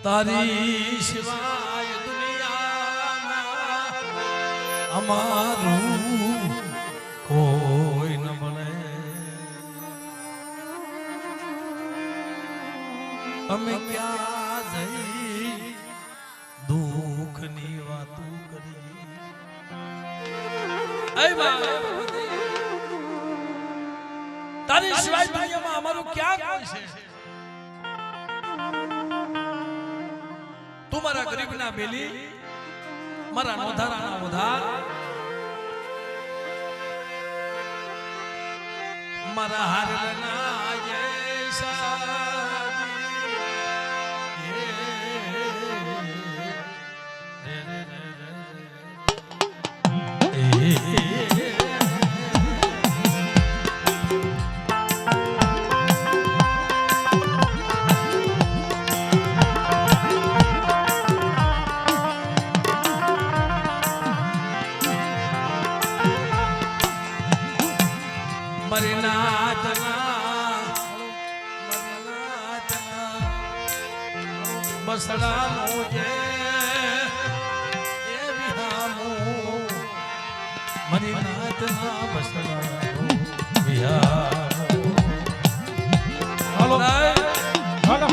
તારી સિવાય દુનિયામાં અમારું કોઈ ન બને. અમે ક્યાં જઈ દુઃખની વાતો કરી. તારી સિવાય દુનિયામાં અમારું ક્યાં કોઈ છે. તું મારા ગરીબના બેલી, મારા નોધારાના ઉધાર, મારા હારેલાના યશા. બસડાનો જે એ વિહામો મરી નાથના બસડાનો વિહામો. હાલો હાલો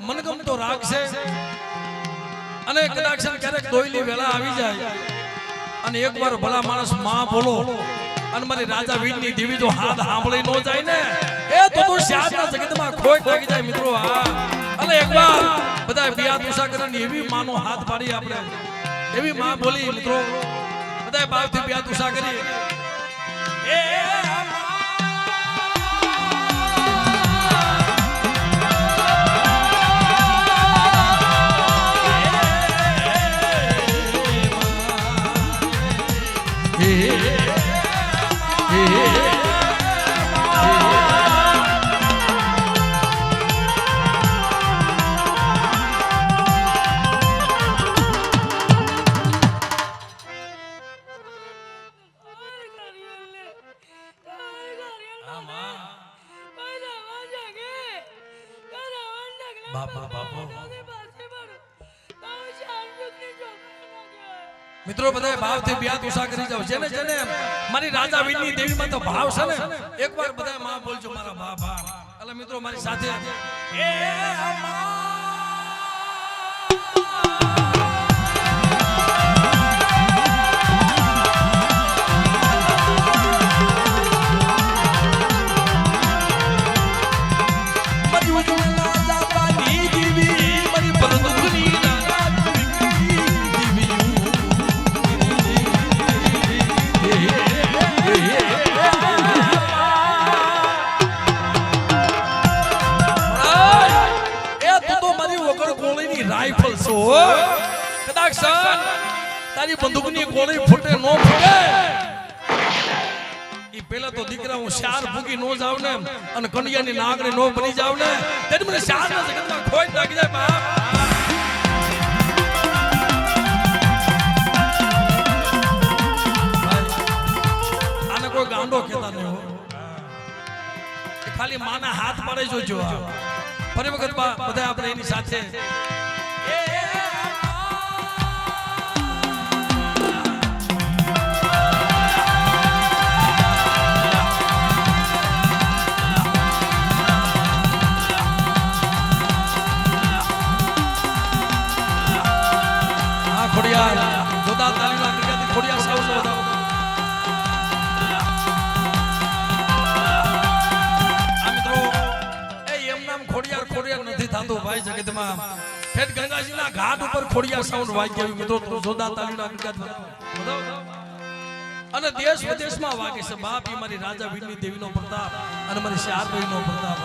મનગમતો રાગ છે અને કદાચ ક્યારેક દોયલી વેળા આવી જાય અને એકવાર ભલા માણસ માં બોલો અને મારી રાજા વીરની દેવી જો હાથ સાંભળી ન જાય ને એ તો શાસ્ત્રના જગતમાં ખોટ લાગી જાય મિત્રો. અને એકવાર બધા બિયા દુસા કરીને એવી માનો હાથ પાડી આપણે એવી માં બોલી મિત્રો બધા બાપથી બિયા દુસા કરી એ મિત્રો બધા ભાવથી બ્યાહ દુસા કરી જાવ જેને જેને મારી રાજા વીરની દેવીમાં તો ભાવ છે ને એકવાર બધા માં બોલજો મારા બાપા. એટલે મિત્રો મારી સાથે એ તારી બંદૂકની ગોળી ફૂટે નો ફૂટે ઈ પેલા તો દીકરા હું શાર ભૂગી નો જાવ ને અને કન્યાની નાગણી નો બની જાવ ને તેથી મને શારના જગતમાં ખોટ લાગી જાય બાપ. આને કોઈ ગાંડો કહેતા નહીં હો ખાલી માના હાથ પાડે જોજો. ફરી વખત બધા આપણે એની સાથે ખોડિયાર જોતા તાલીના ક્રિયાથી ખોડિયાર સાઉન્ડ વધાવો. આ મિત્રો એ એમ નામ ખોડિયાર ખોડિયાર નથી થાતો ભાઈ જગતમાં ફેટ ગંગાજીના ઘાટ ઉપર ખોડિયાર સાઉન્ડ વાગી ગયું મિત્રો જોતા તાલીના ક્રિયાથી વધાવો. અને દેશ વિદેશમાં વાગે છે બાપ ઈ મારી રાજા વીરની દેવીનો પ્રતાપ અને મારી શારભાઈનો પ્રતાપ.